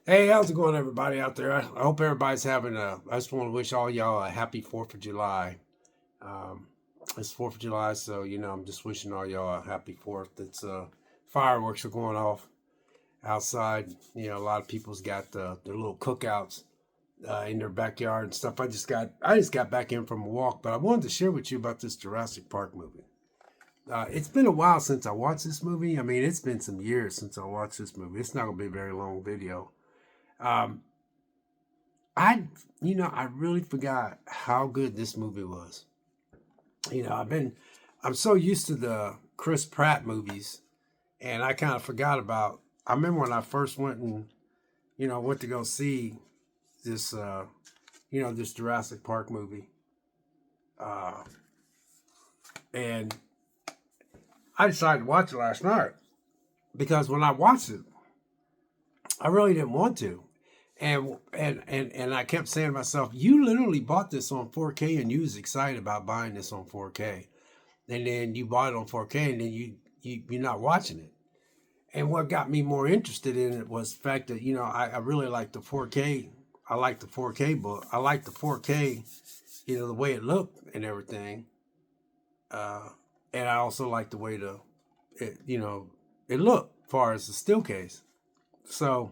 Hey, how's it going, everybody out there? I hope everybody's having a. I just want to wish all y'all a happy 4th of July. Um, it's 4th of July, so I'm just wishing all y'all a happy 4th. It's fireworks are going off outside. A lot of people's got their little cookouts in their backyard and stuff. I just got back in from a walk, but I wanted to share with you about this Jurassic Park movie. It's been a while since I watched this movie. I mean, it's been some years since I watched this movie. It's not gonna be a very long video. Um, I really forgot how good this movie was. I'm so used to the Chris Pratt movies, and I kind of forgot about. I remember when I first went to go see this, this Jurassic Park movie, uh, and I decided to watch it last night because when I watched it, I really didn't want to. And I kept saying to myself, you literally bought this on 4K and you was excited about buying this on 4K. And then you bought it on 4K and then you're not watching it. And what got me more interested in it was the fact that, I really like the 4K. I like the 4K book. I like the 4K, the way it looked and everything. Uh, and I also like the way it looked as far as the still case. So,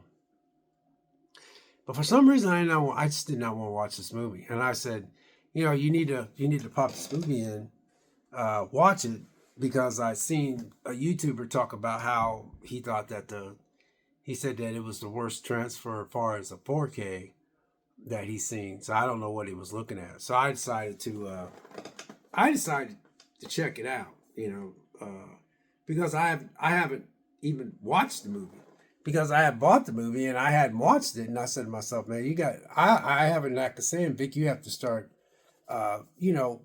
but for some reason, I just did not want to watch this movie. And I said, you need to pop this movie in, watch it, because I seen a YouTuber talk about how he thought that he said that it was the worst transfer as far as a 4K that he's seen. So I don't know what he was looking at. So I decided to check it out. Because I haven't even watched the movie, because I had bought the movie and I hadn't watched it, and I said to myself, man, I have a knack of saying, Vic, you have to start, uh, you know,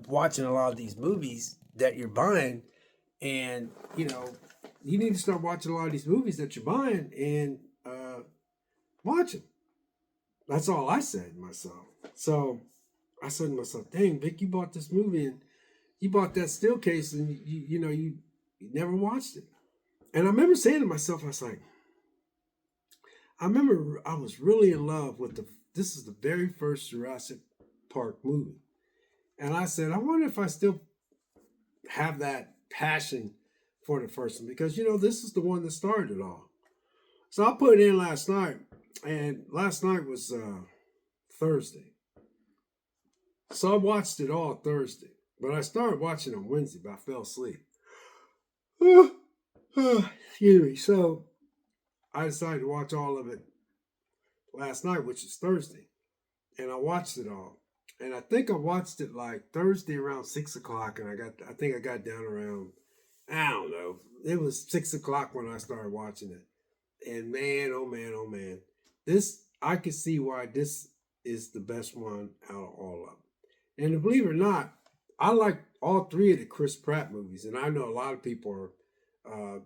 watching a lot of these movies that you're buying, and you need to start watching a lot of these movies that you're buying and watch them. That's all I said to myself. So I said to myself, dang, Vic, you bought this movie and you bought that still case, and you never watched it. And I remember saying to myself, I was like, I remember I was really in love with this is the very first Jurassic Park movie. And I said, I wonder if I still have that passion for the first one, because this is the one that started it all. So I put it in last night, and last night was Thursday. So I watched it all Thursday, but I started watching on Wednesday, but I fell asleep. Excuse me. So I decided to watch all of it last night, which is Thursday, and I watched it all. And I think I watched it like Thursday around 6 o'clock, and I think I got down around, I don't know, it was 6 o'clock when I started watching it. And man, oh man, oh man, this I can see why this is the best one out of all of them. And believe it or not, I like all three of the Chris Pratt movies, and I know a lot of people are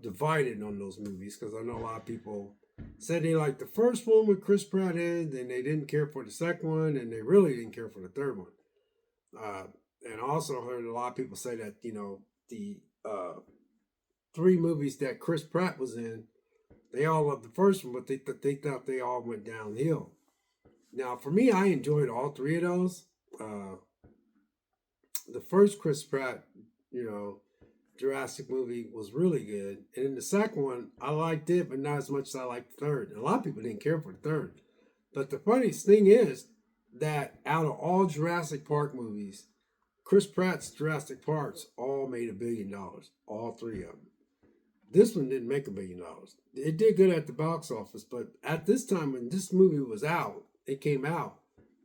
divided on those movies, because I know a lot of people said they liked the first one with Chris Pratt in, and they didn't care for the second one, and they really didn't care for the third one. Uh, and I also heard a lot of people say that the three movies that Chris Pratt was in, they all loved the first one, but they thought they all went downhill. Now, for me, I enjoyed all three of those. Uh, the first Chris Pratt, you know, Jurassic movie was really good. And then the second one, I liked it, but not as much as I liked the third. And a lot of people didn't care for the third. But the funniest thing is that out of all Jurassic Park movies, Chris Pratt's Jurassic Parks all made $1 billion. All three of them. This one didn't make $1 billion. It did good at the box office, but at this time when this movie was out, it came out,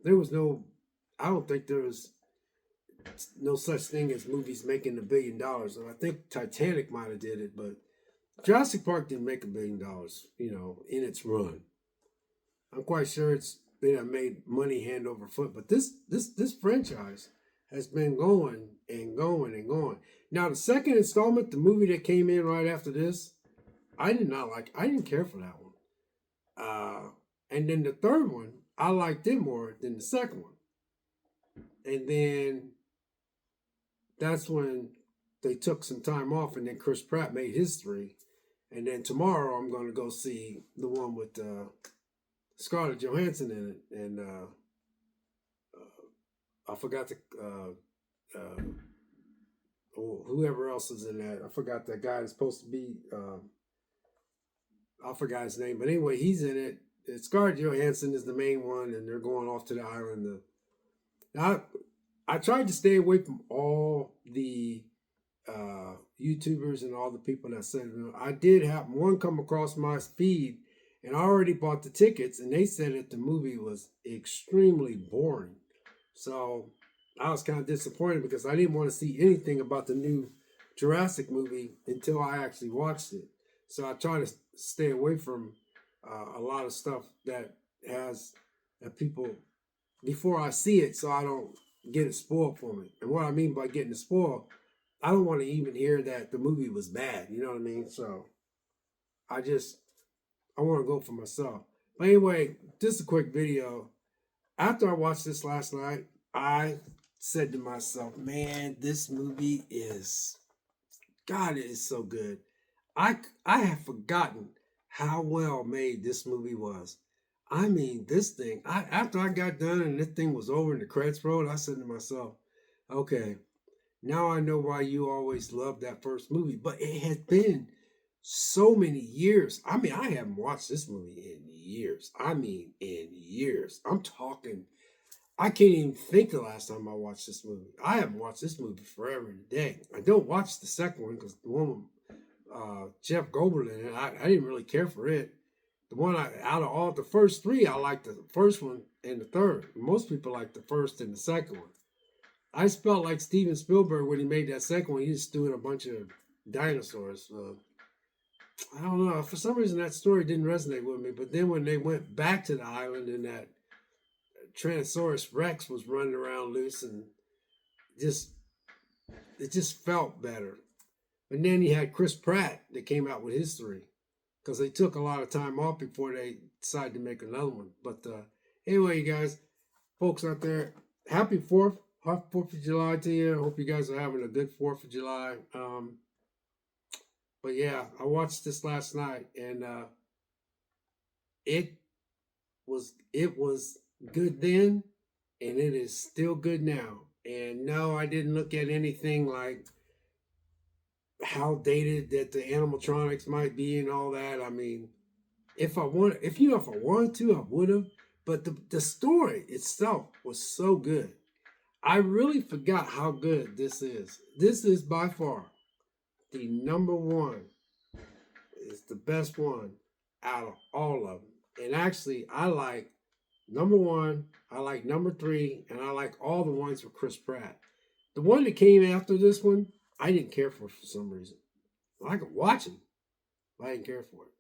there was no, I don't think there was no such thing as movies making $1 billion. And I think Titanic might have did it, but Jurassic Park didn't make $1 billion, in its run. I'm quite sure they have made money hand over foot, but this franchise has been going and going and going. Now the second installment, the movie that came in right after this, I did not like. I didn't care for that one. And then the third one, I liked it more than the second one. And then that's when they took some time off, and then Chris Pratt made his three. And then tomorrow I'm going to go see the one with Scarlett Johansson in it, and I forgot the whoever else is in that. I forgot that guy that's supposed to be. I forgot his name, but anyway, he's in it. Scarlett Johansson is the main one, and they're going off to the island. I tried to stay away from all the YouTubers and all the people that said, I did have one come across my feed, and I already bought the tickets, and they said that the movie was extremely boring. So I was kind of disappointed because I didn't want to see anything about the new Jurassic movie until I actually watched it. So I try to stay away from a lot of stuff that has people before I see it, so I don't get it spoiled for me. And what I mean by getting it spoiled, I don't want to even hear that the movie was bad. You know what I mean? So I want to go for myself. But anyway, just a quick video. After I watched this last night, I said to myself, man, this movie is, God, it is so good. I have forgotten how well made this movie was. I mean, this thing, after I got done and this thing was over and the credits rolled, I said to myself, okay, now I know why you always loved that first movie. But it has been so many years. I mean, I haven't watched this movie in years. I mean, in years. I'm talking, I can't even think the last time I watched this movie. I haven't watched this movie forever and a day. I don't watch the second one because the one with Jeff Goldblum in it, I didn't really care for it. The one out of all the first three, I like the first one and the third. Most people like the first and the second one. I just felt like Steven Spielberg when he made that second one. He just threw in a bunch of dinosaurs. I don't know. For some reason, that story didn't resonate with me. But then when they went back to the island and that Tyrannosaurus Rex was running around loose and it just felt better. And then you had Chris Pratt that came out with his three because they took a lot of time off before they decided to make another one. But anyway, you guys, folks out there, happy 4th of July to you. I hope you guys are having a good 4th of July. But yeah, I watched this last night, and it was good then, and it is still good now. And no, I didn't look at anything like how dated that the animatronics might be and all that. I mean, if I wanted to, I would have. But the story itself was so good. I really forgot how good this is. This is by far the number one. It's the best one out of all of them. And actually, I like number one, I like number three, and I like all the ones with Chris Pratt. The one that came after this one, I didn't care for some reason. I could watch it, but I didn't care for it.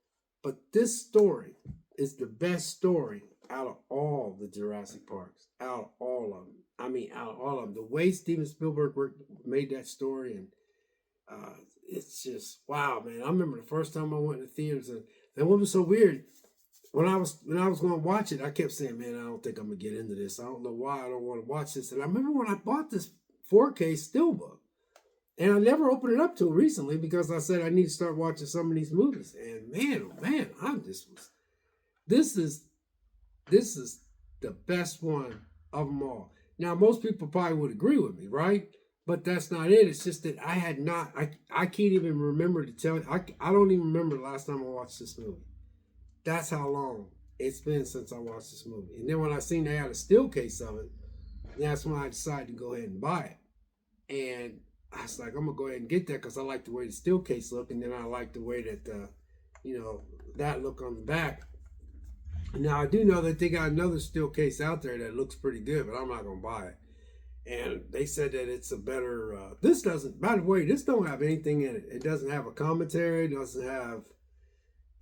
But this story is the best story out of all the Jurassic Parks. Out of all of them. I mean, out of all of them. The way Steven Spielberg made that story, and it's just, wow, man. I remember the first time I went to theaters, and what was so weird, when I was going to watch it, I kept saying, man, I don't think I'm going to get into this. I don't know why I don't want to watch this. And I remember when I bought this 4K Steelbook, and I never opened it up till recently because I said I need to start watching some of these movies. And man, oh man, this is the best one of them all. Now, most people probably would agree with me, right? But that's not it. It's just that I can't even remember to tell you. I don't even remember the last time I watched this movie. That's how long it's been since I watched this movie. And then when I seen they had a still case of it, that's when I decided to go ahead and buy it. And I was like, I'm going to go ahead and get that because I like the way the still case look. And then I like the way that, that look on the back. Now, I do know that they got another still case out there that looks pretty good, but I'm not going to buy it. And they said that it's a better, this doesn't, by the way, this don't have anything in it. It doesn't have a commentary. It doesn't have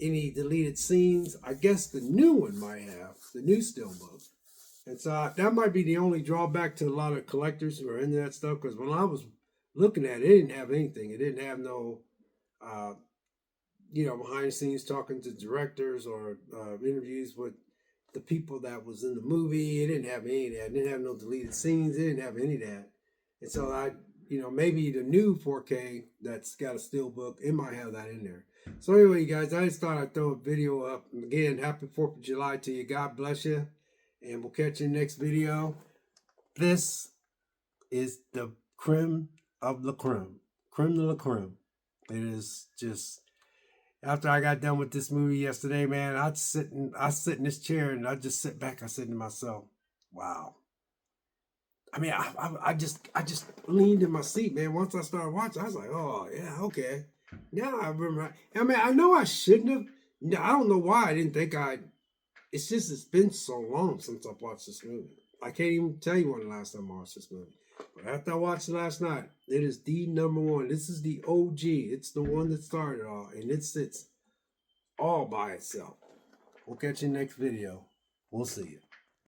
any deleted scenes. I guess the new one might have, the new Steelbook. And so that might be the only drawback to a lot of collectors who are into that stuff. Because when I was looking at it, it didn't have anything. It didn't have no, behind the scenes talking to directors or interviews with the people that was in the movie. It didn't have any of that. It didn't have no deleted scenes. It didn't have any of that. And so maybe the new 4K that's got a Steelbook, it might have that in there. So anyway, you guys, I just thought I'd throw a video up. And again, happy 4th of July to you. God bless you. And we'll catch you next video. This is the creme of the creme. Creme de la creme. It is just, after I got done with this movie yesterday, man, I sit in this chair and I just sit back. I said to myself, wow. I mean, I just leaned in my seat, man. Once I started watching, I was like, oh yeah, okay. Now I remember. I mean, I know I shouldn't have. No, I don't know why I didn't think I. It's just it's been so long since I've watched this movie. I can't even tell you when the last time I watched this movie. But after I watched it last night, it is the number one. This is the OG. It's the one that started it all, and it sits all by itself. We'll catch you next video. We'll see you.